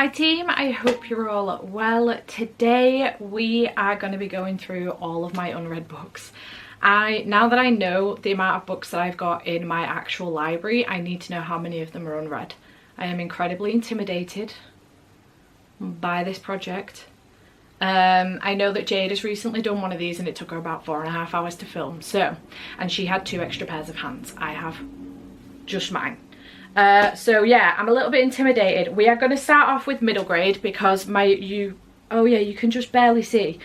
Hi team, I hope you're all well. Today we are going to be going through all of my unread books. Now that I know the amount of books that I've got in my actual library, I need to know how many of them are unread. I am incredibly intimidated by this project. I know that Jade has recently done one of these and it took her about 4.5 hours to film, and she had 2 extra pairs of hands. I have just mine. So yeah, I'm a little bit intimidated. We are going to start off with middle grade because you can just barely see.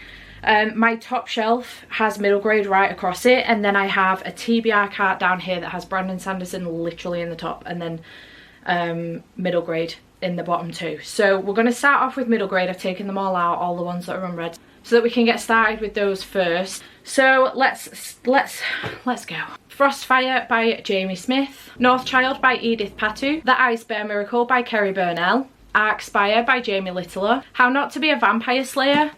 My top shelf has middle grade right across it, and then I have a TBR cart down here that has Brandon Sanderson literally in the top, and then middle grade in the bottom too. So we're going to start off with middle grade. I've taken them all out, all the ones that are unread, so that we can get started with those first. So let's go. Frostfire by Jamie Smith, Northchild by Edith Patu, The Ice Bear Miracle by Kerry Burnell, Arkspire by Jamie Littler, How Not to Be a Vampire Slayer,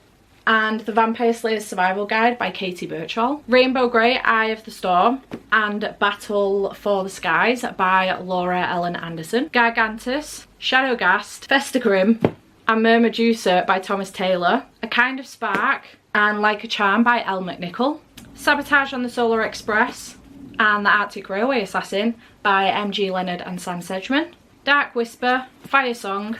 and The Vampire Slayer's Survival Guide by Katie Birchall, Rainbow Grey, Eye of the Storm, and Battle for the Skies by Laura Ellen Anderson, Gargantus, Shadowgast, Festagrim, and Mermedusa by Thomas Taylor, A Kind of Spark, and Like a Charm by Elle McNichol, Sabotage on the Solar Express, and The Arctic Railway Assassin by M.G. Leonard and Sam Sedgman, Dark Whisper, Fire Song,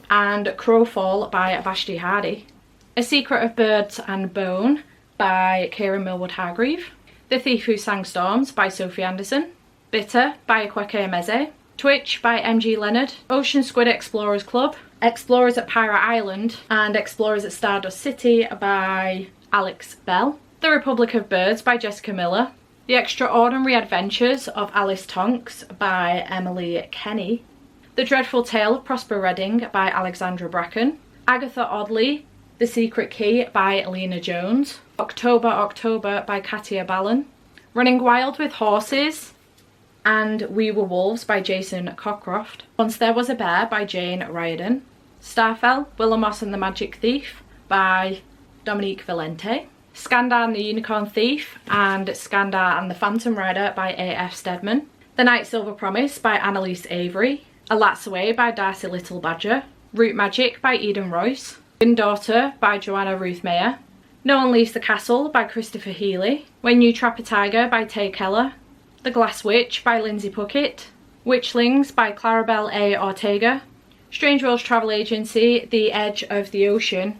and Crowfall by Vashti Hardy, A Secret of Birds and Bone by Kieran Millwood Hargreave, The Thief Who Sang Storms by Sophie Anderson, Bitter by Kweke Emeze, Twitch by M.G. Leonard, Ocean Squid Explorers Club, Explorers at Pirate Island, and Explorers at Stardust City by Alex Bell, The Republic of Birds by Jessica Miller, The Extraordinary Adventures of Alice Tonks by Emily Kenny, The Dreadful Tale of Prosper Redding by Alexandra Bracken, Agatha Audley, The Secret Key by Lena Jones, October by Katia Ballon, Running Wild with Horses and We Were Wolves by Jason Cockcroft, Once There Was a Bear by Jane Riordan, Starfell, Willamos and the Magic Thief by Dominique Valente, Skandar and the Unicorn Thief and Skandar and the Phantom Rider by A.F. Steadman, The Night Silver Promise by Annalise Avery, A Lat's Away by Darcy Little Badger, Root Magic by Eden Royce, Wind Daughter by Joanna Ruth Mayer, No One Leaves the Castle by Christopher Healy, When You Trap a Tiger by Tay Keller, The Glass Witch by Lindsay Puckett, Witchlings by Clarabelle A. Ortega, Strange Worlds Travel Agency, The Edge of the Ocean,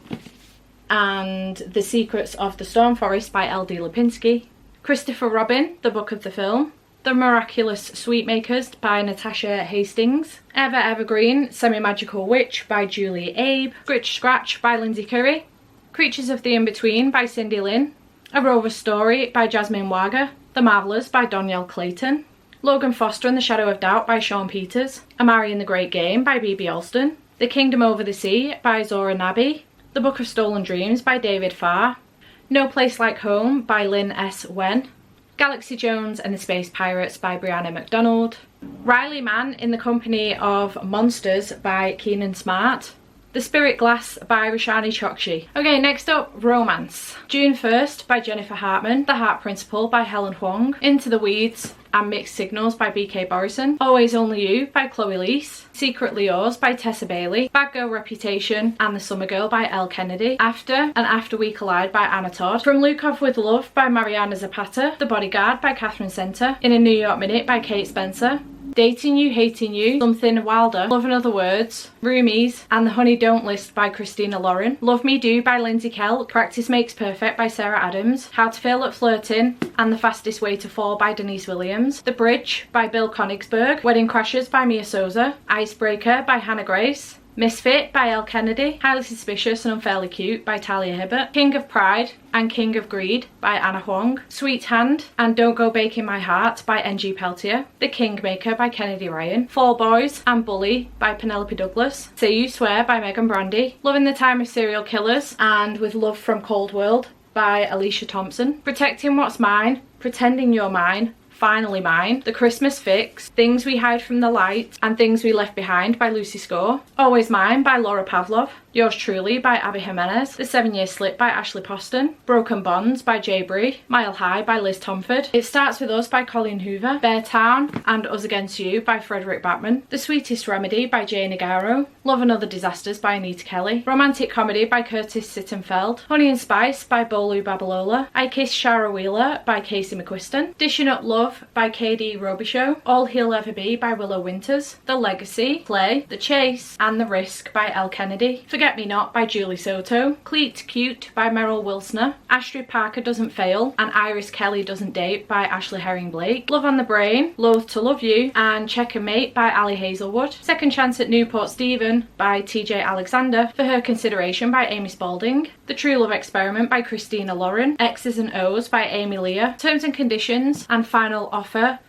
and The Secrets of the Storm Forest by L.D. Lipinski, Christopher Robin, The Book of the Film, The Miraculous Sweetmakers by Natasha Hastings, Evergreen, Semi-Magical Witch by Julie Abe, Scritch Scratch by Lindsay Curry, Creatures of the In-Between by Cindy Lynn, A Rover Story by Jasmine Wager, The Marvellous by Donielle Clayton, Logan Foster and the Shadow of Doubt by Sean Peters, Amari and the Great Game by B.B. Alston, The Kingdom Over the Sea by Zora Nabi, The Book of Stolen Dreams by David Farr, No Place Like Home by Lynn S. Wen, Galaxy Jones and the Space Pirates by Brianna McDonald, Riley Man in the Company of Monsters by Keenan Smart, The Spirit Glass by Rashani Chokshi. Okay, next up, romance. June 1st by Jennifer Hartman, The Heart Principle by Helen Huang, Into the Weeds and Mixed Signals by B.K. Borison, Always Only You by Chloe Leese, Secretly Yours by Tessa Bailey, Bad Girl Reputation and The Summer Girl by Elle Kennedy, After and After We Collide by Anna Todd, From Lukov with Love by Mariana Zapata, The Bodyguard by Catherine Center, In a New York Minute by Kate Spencer, Dating You, Hating You, Something Wilder, Love and Other Words, Roomies, and The Honey Don't List by Christina Lauren, Love Me Do by Lindsay Kelk, Practice Makes Perfect by Sarah Adams, How to Fail at Flirting, and The Fastest Way to Fall by Denise Williams, The Bridge by Bill Konigsberg, Wedding Crashers by Mia Souza, Icebreaker by Hannah Grace, Misfit by Elle Kennedy, Highly Suspicious and Unfairly Cute by Talia Hibbert, King of Pride and King of Greed by Anna Huang, Sweet Hand and Don't Go Baking My Heart by N.G. Peltier, The Kingmaker by Kennedy Ryan, Fall Boys and Bully by Penelope Douglas, Say You Swear by Megan Brandy, Loving the Time of Serial Killers and With Love from Cold World by Alicia Thompson, Protecting What's Mine, Pretending You're Mine, Finally Mine, The Christmas Fix, Things We Hide from the Light and Things We Left Behind by Lucy Score, Always Mine by Laura Pavlov, Yours Truly by Abby Jimenez, The 7-Year Slip by Ashley Poston, Broken Bonds by Jay Bree, Mile High by Liz Tomford, It Starts With Us by Colleen Hoover, Bear Town and Us Against You by Frederick Batman, The Sweetest Remedy by Jay Nagaro, Love and Other Disasters by Anita Kelly, Romantic Comedy by Curtis Sittenfeld, Honey and Spice by Bolu Babalola, I Kissed Shara Wheeler by Casey McQuiston, Dishing Up Love by KD Robichaud, All He'll Ever Be by Willow Winters, The Legacy, Play, The Chase and The Risk by Elle Kennedy, Forget Me Not by Julie Soto, Cleat Cute by Meryl Wilsner, Astrid Parker Doesn't Fail and Iris Kelly Doesn't Date by Ashley Herring Blake, Love on the Brain, Loath to Love You and Check and Mate by Ali Hazelwood, Second Chance at Newport Stephen by TJ Alexander, For Her Consideration by Amy Spalding, The True Love Experiment by Christina Lauren, X's and O's by Amy Leah, Terms and Conditions and Final Offer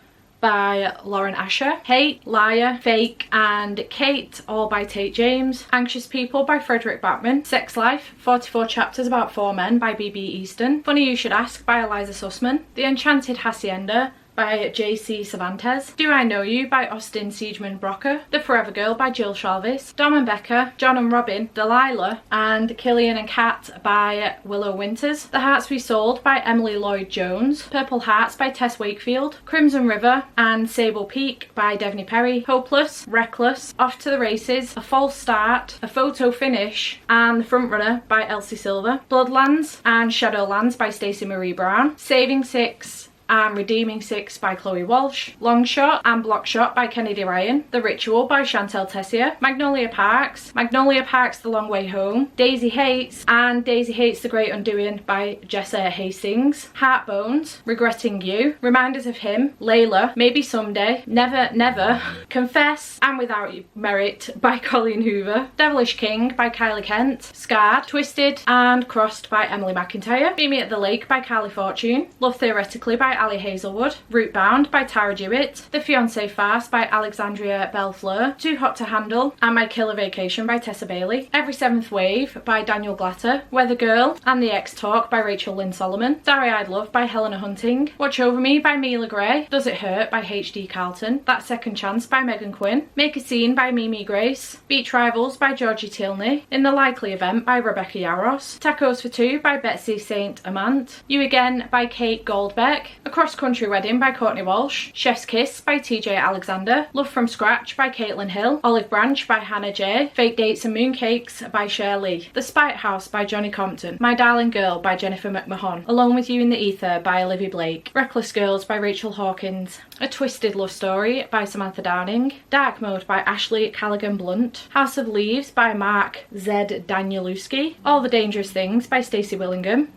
by Lauren Asher, Hate, Liar, Fake and Kate, all by Tate James, Anxious People by Frederick Batman, Sex Life, 44 Chapters About 4 Men by B.B. Easton, Funny You Should Ask by Eliza Sussman, The Enchanted Hacienda by J.C. Cervantes, Do I Know You by Austin Siegemann Brocker, The Forever Girl by Jill Shalvis, Dom and Becca, John and Robin, Delilah and Killian and Kat by Willow Winters, The Hearts We Sold by Emily Lloyd Jones, Purple Hearts by Tess Wakefield, Crimson River and Sable Peak by Devney Perry, Hopeless, Reckless, Off to the Races, A False Start, A Photo Finish and The Frontrunner by Elsie Silver, Bloodlands and Shadowlands by Stacey Marie Brown, Saving Six and Redeeming Six by Chloe Walsh, Longshot and Blockshot by Kennedy Ryan, The Ritual by Chantel Tessier, Magnolia Parks, The Long Way Home, Daisy Hates and Daisy Hates The Great Undoing by Jessa Hastings, Heartbones, Regretting You, Reminders of Him, Layla, Maybe Someday, Never Never, Confess and Without Merit by Colleen Hoover, Devilish King by Kylie Kent, Scarred, Twisted and Crossed by Emily McIntyre, Meet Me at the Lake by Carly Fortune, Love Theoretically by Ali Hazelwood, Root Bound by Tara Jewett, The Fiancé Farce by Alexandria Bellefleur, Too Hot to Handle and My Killer Vacation by Tessa Bailey, Every Seventh Wave by Daniel Glatter, Weather Girl and The X Talk by Rachel Lynn Solomon, Starry Eyed Love by Helena Hunting, Watch Over Me by Mila Gray, Does It Hurt by H.D. Carlton, That Second Chance by Megan Quinn, Make a Scene by Mimi Grace, Beach Rivals by Georgie Tilney, In the Likely Event by Rebecca Yaros, Tacos for Two by Betsy St. Amant, You Again by Kate Goldbeck, A Cross Country Wedding by Courtney Walsh, Chef's Kiss by TJ Alexander, Love from Scratch by Caitlin Hill, Olive Branch by Hannah J, Fake Dates and Mooncakes by Cher Lee, The Spite House by Johnny Compton, My Darling Girl by Jennifer McMahon, Alone with You in the Ether by Olivia Blake, Reckless Girls by Rachel Hawkins, A Twisted Love Story by Samantha Downing, Dark Mode by Ashley Callaghan Blunt, House of Leaves by Mark Z. Danielewski, All the Dangerous Things by Stacey Willingham,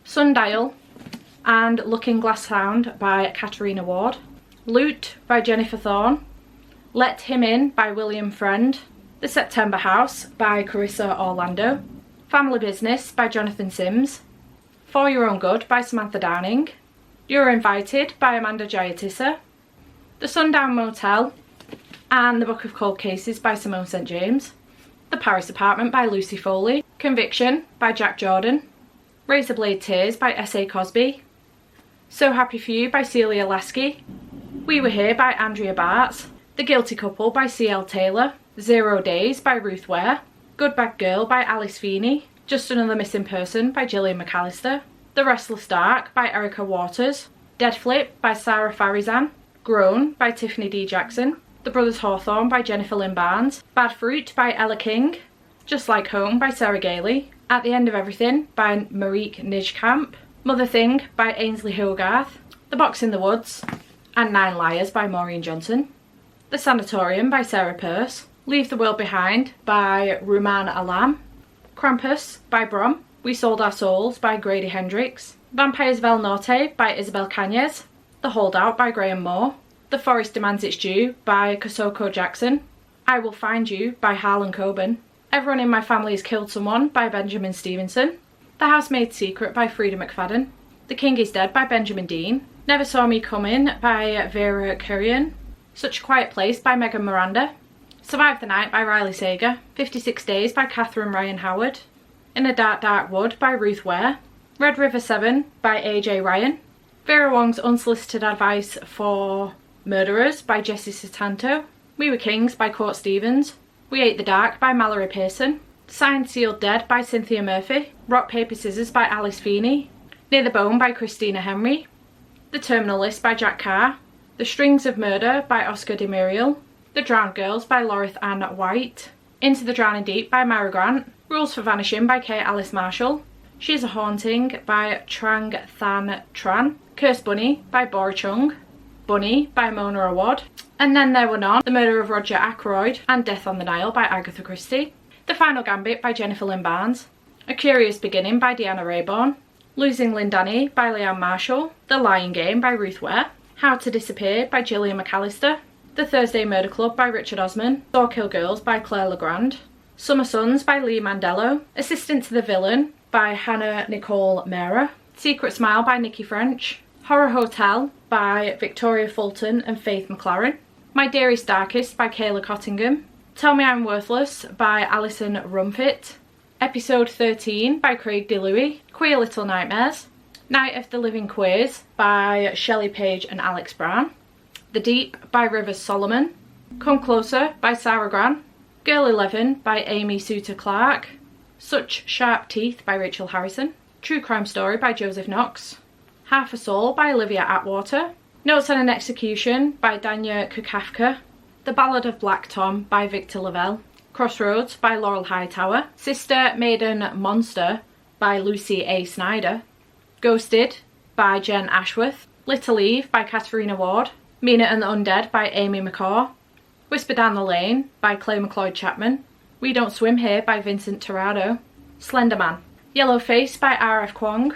Sundial and Looking Glass Sound by Katarina Ward, Loot by Jennifer Thorne, Let Him In by William Friend, The September House by Carissa Orlando, Family Business by Jonathan Sims, For Your Own Good by Samantha Downing, You're Invited by Amanda Giatissa, The Sundown Motel and The Book of Cold Cases by Simone St. James, The Paris Apartment by Lucy Foley, Conviction by Jack Jordan, Razorblade Tears by S.A. Cosby, So Happy For You by Celia Lasky, We Were Here by Andrea Bartz, The Guilty Couple by C.L. Taylor, 0 Days by Ruth Ware, Good Bad Girl by Alice Feeney, Just Another Missing Person by Gillian McAllister, The Restless Dark by Erica Waters, Dead Flip by Sarah Farizan, Grown by Tiffany D. Jackson, The Brothers Hawthorne by Jennifer Lynn Barnes, Bad Fruit by Ella King, Just Like Home by Sarah Gailey, At the End of Everything by Marieke Nijkamp, Mother Thing by Ainsley Hogarth, The Box in the Woods and 9 Liars by Maureen Johnson, The Sanatorium by Sarah Peirce, Leave the World Behind by Ruman Alam, Krampus by Brom, We Sold Our Souls by Grady Hendrix, Vampires Vel Norte by Isabel Cañez, The Holdout by Graham Moore, The Forest Demands Its Due by Kosoko Jackson, I Will Find You by Harlan Coben, Everyone in My Family Has Killed Someone by Benjamin Stevenson, The Housemaid's Secret by Frida McFadden, The King Is Dead by Benjamin Dean, Never Saw Me Coming by Vera Kurian, Such a Quiet Place by Megan Miranda, Survive the Night by Riley Sager, 56 Days by Catherine Ryan Howard, In a Dark Dark Wood by Ruth Ware, Red River 7 by AJ Ryan, Vera Wong's Unsolicited Advice for Murderers by Jessie Sutanto, We Were Kings by Court Stevens, We Ate the Dark by Mallory Pearson, Signed Sealed Dead by Cynthia Murphy, Rock Paper Scissors by Alice Feeney, Near the Bone by Christina Henry, The Terminal List by Jack Carr, The Strings of Murder by Oscar de Muriel, The Drowned Girls by Lorith Ann White, Into the Drowning Deep by Mara Grant, Rules for Vanishing by Kate Alice Marshall, She's a Haunting by Trang Than Tran, Cursed Bunny by Bora Chung, Bunny by Mona Awad, And Then There Were None, The Murder of Roger Ackroyd, and Death on the Nile by Agatha Christie, The Final Gambit by Jennifer Lynn Barnes, A Curious Beginning by Deanna Rayborn, Losing Lindani by Leanne Marshall, The Lying Game by Ruth Ware, How to Disappear by Gillian McAllister, The Thursday Murder Club by Richard Osman, Sawkill Girls by Claire Legrand, Summer Suns by Lee Mandello, Assistant to the Villain by Hannah Nicole Mera, Secret Smile by Nikki French, Horror Hotel by Victoria Fulton and Faith McLaren, My Dearest Darkest by Kayla Cottingham, Tell Me I'm Worthless by Alison Rumfitt, Episode 13 by Craig DeLuey, Queer Little Nightmares, Night of the Living Queers by Shelley Page and Alex Brown, The Deep by Rivers Solomon, Come Closer by Sarah Gran, Girl 11 by Amy Suter Clark, Such Sharp Teeth by Rachel Harrison, True Crime Story by Joseph Knox, Half a Soul by Olivia Atwater, Notes on an Execution by Danya Kukafka, The Ballad of Black Tom by Victor Lavelle, Crossroads by Laurel Hightower, Sister Maiden Monster by Lucy A. Snyder, Ghosted by Jen Ashworth, Little Eve by Katharina Ward, Mina and the Undead by Amy McCaw, Whisper Down the Lane by Clay McLeod Chapman, We Don't Swim Here by Vincent Torrado, Slenderman, Yellow Face by R.F. Kwong,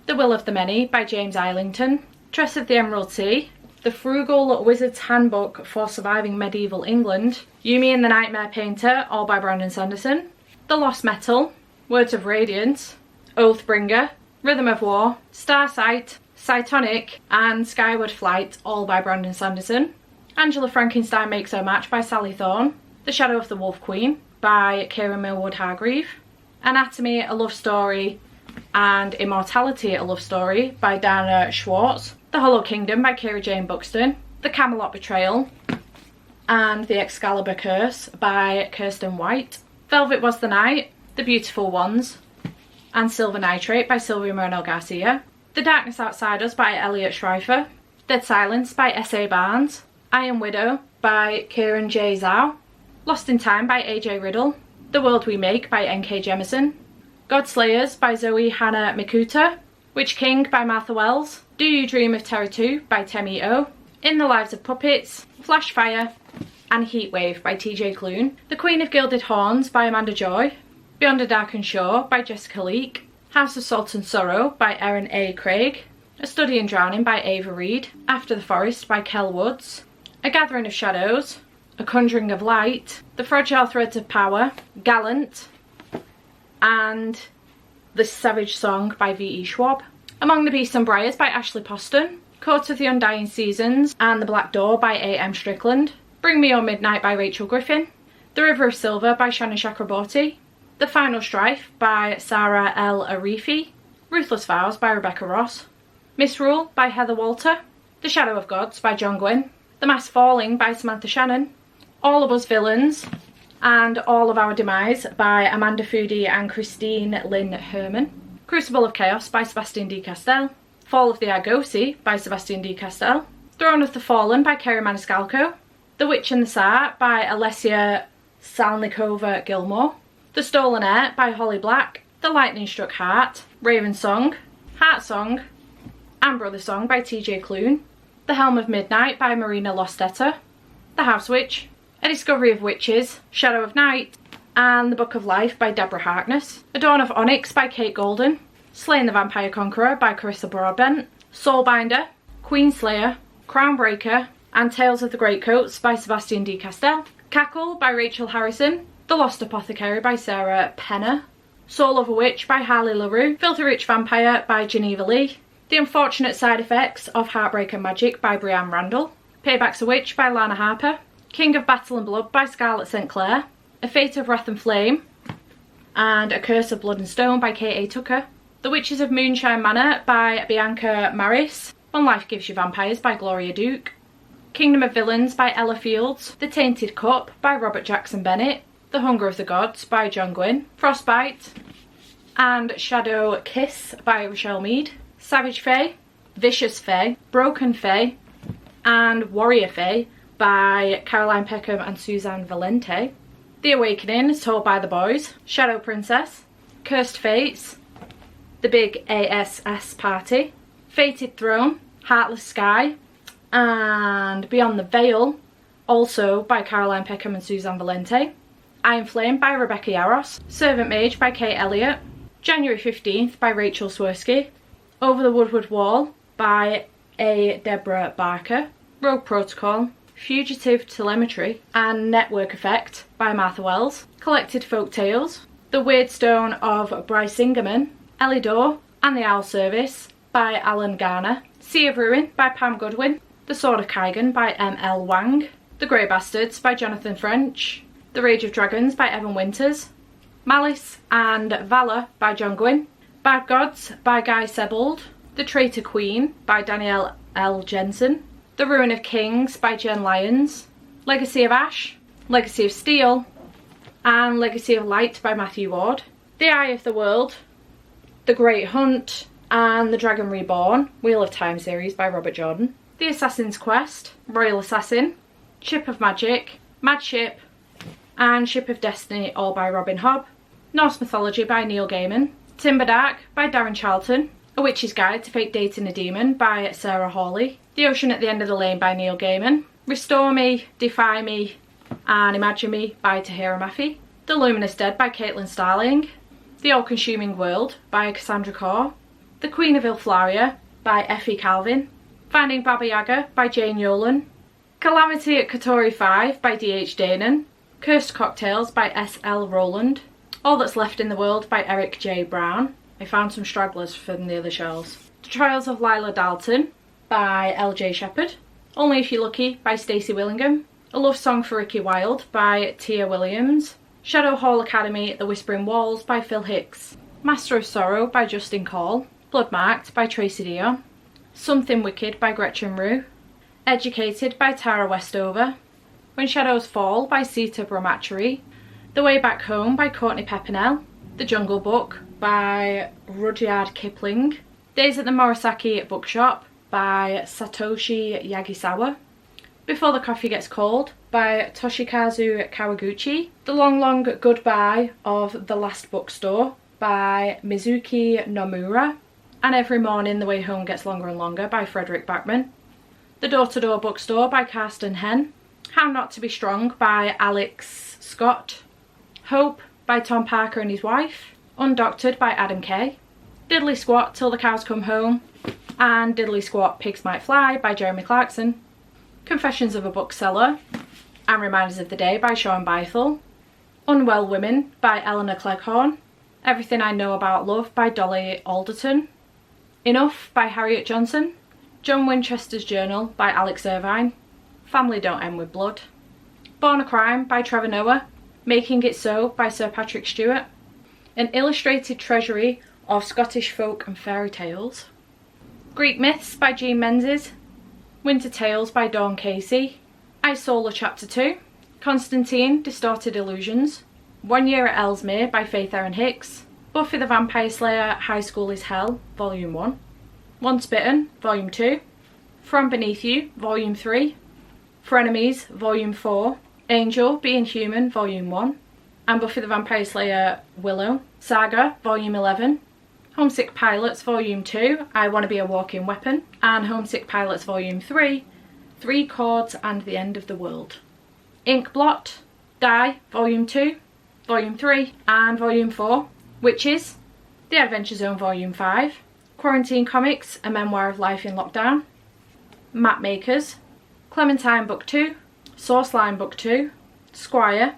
The Will of the Many by James Islington, Tress of the Emerald Sea, The Frugal Wizard's Handbook for Surviving Medieval England, Yumi and the Nightmare Painter, all by Brandon Sanderson, The Lost Metal, Words of Radiance, Oathbringer, Rhythm of War, Starsight, Cytonic, and Skyward Flight, all by Brandon Sanderson, Angela Frankenstein Makes Her Match by Sally Thorne, The Shadow of the Wolf Queen by Kieran Millwood Hargreave, Anatomy, A Love Story, and Immortality, A Love Story by Dana Schwartz, The Hollow Kingdom by Kira Jane Buxton, The Camelot Betrayal, and The Excalibur Curse by Kirsten White, Velvet Was the Night, The Beautiful Ones, and Silver Nitrate by Sylvia Moreno Garcia, The Darkness Outside Us by Elliot Schreifer, Dead Silence by S.A. Barnes, Iron Widow by Kieran J. Zhao, Lost in Time by A.J. Riddle, The World We Make by N.K. Jemisin, Godslayers by Zoe Hannah Mikuta, Witch King by Martha Wells, Do You Dream of Terror 2 by Temi O, In the Lives of Puppets, Flash Fire, and Heatwave by TJ Clune, The Queen of Gilded Horns by Amanda Joy, Beyond a Darkened Shore by Jessica Leake, House of Salt and Sorrow by Erin A. Craig, A Study in Drowning by Ava Reed, After the Forest by Kel Woods, A Gathering of Shadows, A Conjuring of Light, The Fragile Threads of Power, Gallant, and The Savage Song by V.E. Schwab, Among the Beasts and Briars by Ashley Poston, Court of the Undying Seasons and The Black Door by A.M. Strickland, Bring Me Your Midnight by Rachel Griffin, The River of Silver by Shannon Chakraborty, The Final Strife by Sarah L. Arifi, Ruthless Vows by Rebecca Ross, Misrule by Heather Walter, The Shadow of Gods by John Gwynn, The Mask Falling by Samantha Shannon, All of Us Villains and All of Our Demise by Amanda Foody and Christine Lynn Herman, Crucible of Chaos by Sebastian D. Castell, Fall of the Argosy by Sebastian D. Castell, Throne of the Fallen by Kerry Maniscalco, The Witch and the Tsar by Alessia Salnikova Gilmore, The Stolen Heir by Holly Black, The Lightning Struck Heart, Raven Song, Heart Song, and Brother Song by TJ Clune, The Helm of Midnight by Marina Lostetter, The House Witch, A Discovery of Witches, Shadow of Night, and The Book of Life by Deborah Harkness, A Dawn of Onyx by Kate Golden, Slaying the Vampire Conqueror by Carissa Broadbent, Soulbinder, Queenslayer, Crownbreaker, and Tales of the Greatcoats by Sebastian D. Castell, Cackle by Rachel Harrison, The Lost Apothecary by Sarah Penner, Soul of a Witch by Harley LaRue, Filthy Rich Vampire by Geneva Lee, The Unfortunate Side Effects of Heartbreak and Magic by Brianne Randall, Payback's a Witch by Lana Harper, King of Battle and Blood by Scarlett St. Clair, A Fate of Wrath and Flame, and A Curse of Blood and Stone by K.A. Tucker, The Witches of Moonshine Manor by Bianca Maris, When Life Gives You Vampires by Gloria Duke, Kingdom of Villains by Ella Fields, The Tainted Cup by Robert Jackson Bennett, The Hunger of the Gods by John Gwynne, Frostbite and Shadow Kiss by Rochelle Mead, Savage Fae, Vicious Fae, Broken Fae and Warrior Fae by Caroline Peckham and Suzanne Valente, The Awakening told by the boys, Shadow Princess, Cursed Fates, The Big ASS Party, Fated Throne, Heartless Sky and Beyond the Veil, also by Caroline Peckham and Suzanne Valente, Iron Flame by Rebecca Yarros, Servant Mage by Kate Elliott, January 15th by Rachel Swirsky, Over the Woodward Wall by A. Deborah Barker, Rogue Protocol, Fugitive Telemetry and Network Effect by Martha Wells, Collected Folk Tales, The Weird Stone of Bryce Singerman, Elidor and the Owl Service by Alan Garner, Sea of Ruin by Pam Goodwin, The Sword of Kaigan by M.L. Wang, The Grey Bastards by Jonathan French, The Rage of Dragons by Evan Winters, Malice and Valor by John Gwynne, Bad Gods by Guy Sebold, The Traitor Queen by Danielle L. Jensen, The Ruin of Kings by Jen Lyons, Legacy of Ash, Legacy of Steel and Legacy of Light by Matthew Ward, The Eye of the World, The Great Hunt and The Dragon Reborn, Wheel of Time series by Robert Jordan, The Assassin's Quest, Royal Assassin, Ship of Magic, Mad Ship and Ship of Destiny, all by Robin Hobb, Norse Mythology by Neil Gaiman, Timber Dark by Darren Charlton, A Witch's Guide to Fake Dating a Demon by Sarah Hawley, The Ocean at the End of the Lane by Neil Gaiman, Restore Me, Defy Me and Imagine Me by Tahira Mafi, The Luminous Dead by Caitlin Starling, The All-Consuming World by Cassandra Corr, The Queen of Ilflaria by Effie Calvin, Finding Baba Yaga by Jane Yolen, Calamity at Katori 5 by D.H. Danon, Cursed Cocktails by S.L. Rowland, All That's Left in the World by Eric J. Brown. I found some stragglers from the other shelves. The Trials of Lila Dalton by L.J. Shepherd, Only If You're Lucky by Stacey Willingham, A Love Song for Ricky Wilde by Tia Williams, Shadow Hall Academy, The Whispering Walls by Phil Hicks, Master of Sorrow by Justin Call, Bloodmarked by Tracy Dion, Something Wicked by Gretchen Rue, Educated by Tara Westover, When Shadows Fall by Sita Brahmachari, The Way Back Home by Courtney Pepinell, The Jungle Book by Rudyard Kipling, Days at the Morisaki Bookshop by Satoshi Yagisawa, Before the Coffee Gets Cold by Toshikazu Kawaguchi, The Long Long Goodbye of the Last Bookstore by Mizuki Nomura, and Every Morning the Way Home Gets Longer and Longer by Frederick Backman, The Door to Door Bookstore by Karsten Henn, How Not to Be Strong by Alex Scott, Hope by Tom Parker and his wife, Undoctored by Adam Kay, Diddly Squat Till the Cows Come Home and Diddly Squat Pigs Might Fly by Jeremy Clarkson, Confessions of a Bookseller and Reminders of the Day by Sean Bythel, Unwell Women by Eleanor Cleghorn, Everything I Know About Love by Dolly Alderton, Enough by Harriet Johnson, John Winchester's Journal by Alex Irvine, Family Don't End with Blood, Born a Crime by Trevor Noah, Making It So by Sir Patrick Stewart, An Illustrated Treasury of Scottish Folk and Fairy Tales, Greek Myths by Jean Menzies, Winter Tales by Dawn Casey, Isola Chapter 2, Constantine, Distorted Illusions, 1 Year at Ellesmere by Faith Erin Hicks, Buffy the Vampire Slayer High School is Hell, Volume 1, Once Bitten, Volume 2, From Beneath You, Volume 3, Frenemies, Volume 4, Angel, Being Human, Volume 1, and Buffy the Vampire Slayer Willow, Saga, Volume 11, Homesick Pilots, Volume 2, I Want to Be a Walking Weapon, and Homesick Pilots, Volume 3, Three Chords and the End of the World. Inkblot, Die, Volume 2, Volume 3, and Volume 4, Witches, The Adventure Zone, Volume 5, Quarantine Comics, A Memoir of Life in Lockdown, Map Makers, Clementine Book 2, Sourceline Book 2, Squire,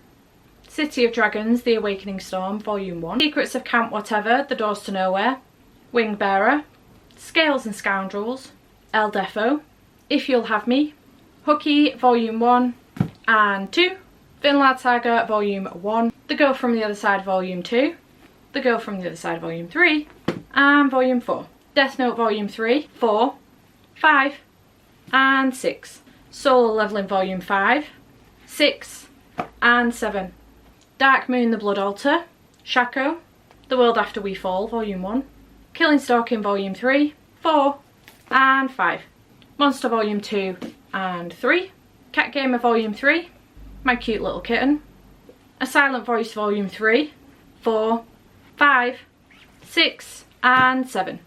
City of Dragons, The Awakening Storm, Volume 1, Secrets of Camp Whatever, The Doors to Nowhere, Wingbearer, Scales and Scoundrels, El Defo, If You'll Have Me, Hooky, Volume 1 and 2, Vinland Saga, Volume 1, The Girl from the Other Side, Volume 2, The Girl from the Other Side, Volume 3, and Volume 4, Death Note, Volume 3, 4, 5, and 6, Solo Leveling, Volume 5, 6, and 7, Dark Moon, The Blood Altar, Shako, The World After We Fall, Volume 1, Killing Stalking, Volume 3, 4, and 5, Monster Volume 2 and 3, Cat Gamer Volume 3, My Cute Little Kitten, A Silent Voice Volume 3, 4, 5, 6, and 7,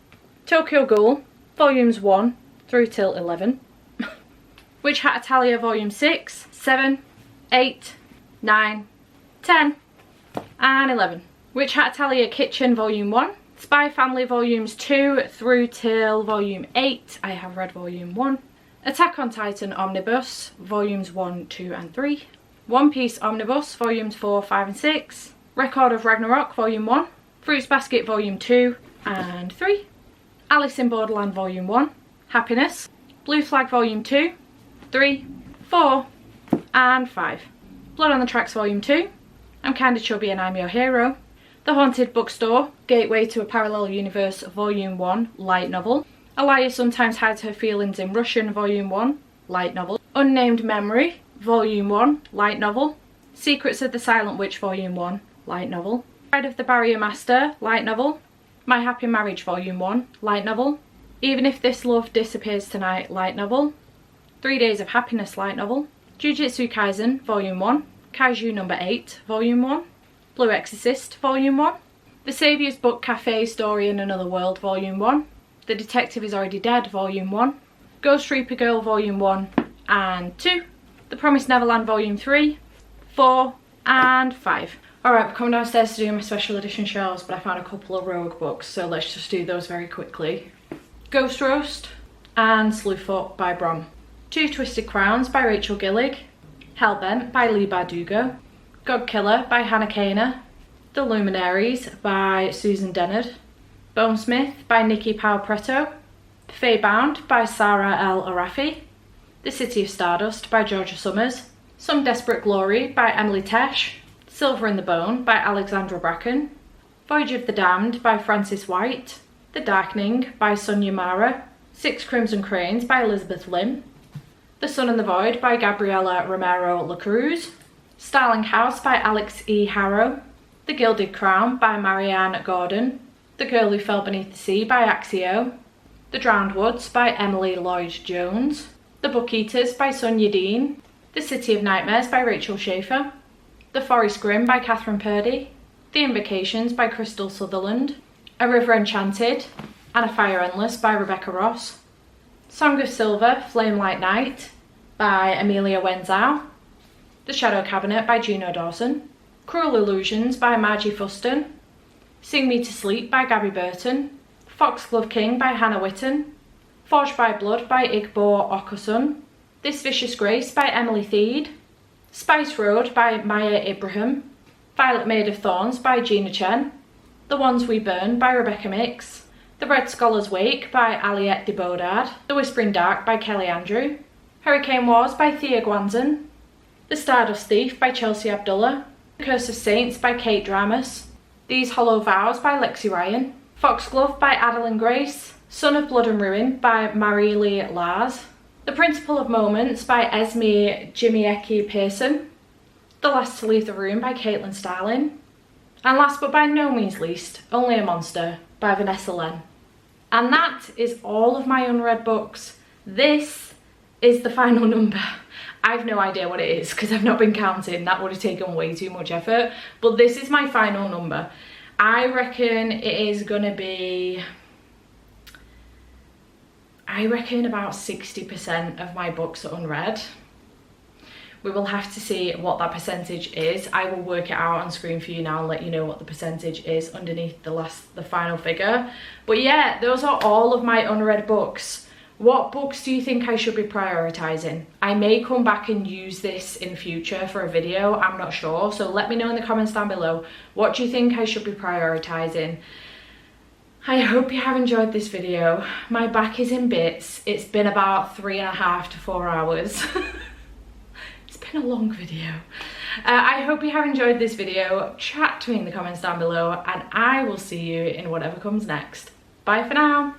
Tokyo Ghoul, Volumes 1 through till 11, Witch Hat Italia Volume 6, 7, 8, 9, 10, and 11. Witch Hat Italia Kitchen Volume 1, Spy Family Volumes 2 through till Volume 8, I have read Volume 1, Attack on Titan Omnibus Volumes 1, 2 and 3, One Piece Omnibus Volumes 4, 5 and 6, Record of Ragnarok Volume 1, Fruits Basket Volume 2 and 3, Alice in Borderland Volume 1, Happiness, Blue Flag Volume 2, 3, 4 and 5, Blood on the Tracks Volume 2, I'm Kinda Chubby and I'm Your Hero, The Haunted Bookstore, Gateway to a Parallel Universe Volume 1, light novel, A Liar Sometimes Hides Her Feelings in Russian Volume 1, light novel, Unnamed Memory Volume 1, light novel, Secrets of the Silent Witch Volume 1, light novel, Bride of the Barrier Master, light novel, My Happy Marriage Volume 1, light novel, Even If This Love Disappears Tonight, light novel, 3 Days of Happiness, light novel, Jujutsu Kaisen Volume 1, Kaiju Number 8 Volume 1, Blue Exorcist Volume 1, The Saviour's Book Cafe Story in Another World Volume 1, The Detective Is Already Dead Volume 1, Ghost Reaper Girl Volume 1 and 2, The Promised Neverland Volume 3, 4 and 5. Alright, we're coming downstairs to do my special edition shelves, but I found a couple of rogue books, so let's just do those very quickly. Ghost Roast and Slewfoot by Brom. Two Twisted Crowns by Rachel Gillig, Hellbent by Lee Bardugo, God Killer by Hannah Kaner, The Luminaries by Susan Dennard, Bonesmith by Nikki Powell-Preto, Feybound by Sarah L. Arafi, The City of Stardust by Georgia Summers, Some Desperate Glory by Emily Tesh, Silver in the Bone by Alexandra Bracken, Voyage of the Damned by Frances White, The Darkening by Sonia Mara, Six Crimson Cranes by Elizabeth Lim, The Sun and the Void by Gabriela Romero Lacruz, Starling House by Alex E. Harrow, The Gilded Crown by Marianne Gordon, The Girl Who Fell Beneath the Sea by Axio, The Drowned Woods by Emily Lloyd-Jones, The Book Eaters by Sonia Dean, The City of Nightmares by Rachel Schaefer, The Forest Grimm by Catherine Purdy, The Invocations by Crystal Sutherland, A River Enchanted and A Fire Endless by Rebecca Ross, Song of Silver, Flame Like Night by Amelia Wenzow, The Shadow Cabinet by Juno Dawson, Cruel Illusions by Margie Fuston, Sing Me to Sleep by Gabby Burton, Foxglove King by Hannah Witten, Forged by Blood by Igbo Okusun, This Vicious Grace by Emily Theed, Spice Road by Maya Ibrahim, Violet Maid of Thorns by Gina Chen, The Ones We Burn by Rebecca Mix, The Red Scholar's Wake by Aliette de Bodard, The Whispering Dark by Kelly Andrew, Hurricane Wars by Thea Gwanzon, The Stardust Thief by Chelsea Abdullah, The Curse of Saints by Kate Dramus, These Hollow Vows by Lexi Ryan, Foxglove by Adeline Grace, Son of Blood and Ruin by Marilee Lars, The Principle of Moments by Esme Jimiecki Pearson, The Last to Leave the Room by Caitlin Starlin, and last but by no means least, Only a Monster by Vanessa Len. And that is all of my unread books. This is the final number. I have no idea what it is because I've not been counting. That would have taken way too much effort. But this is my final number. I reckon it is going to be... I reckon about 60% of my books are unread. We will have to see what that percentage is. I will work it out on screen for you now and let you know what the percentage is underneath the final figure. But yeah, those are all of my unread books. What books do you think I should be prioritising? I may come back and use this in future for a video, I'm not sure. So let me know in the comments down below. What do you think I should be prioritising? I hope you have enjoyed this video. My back is in bits. It's been about 3.5 to 4 hours. It's been a long video. I hope you have enjoyed this video. Chat to me in the comments down below and I will see you in whatever comes next. Bye for now.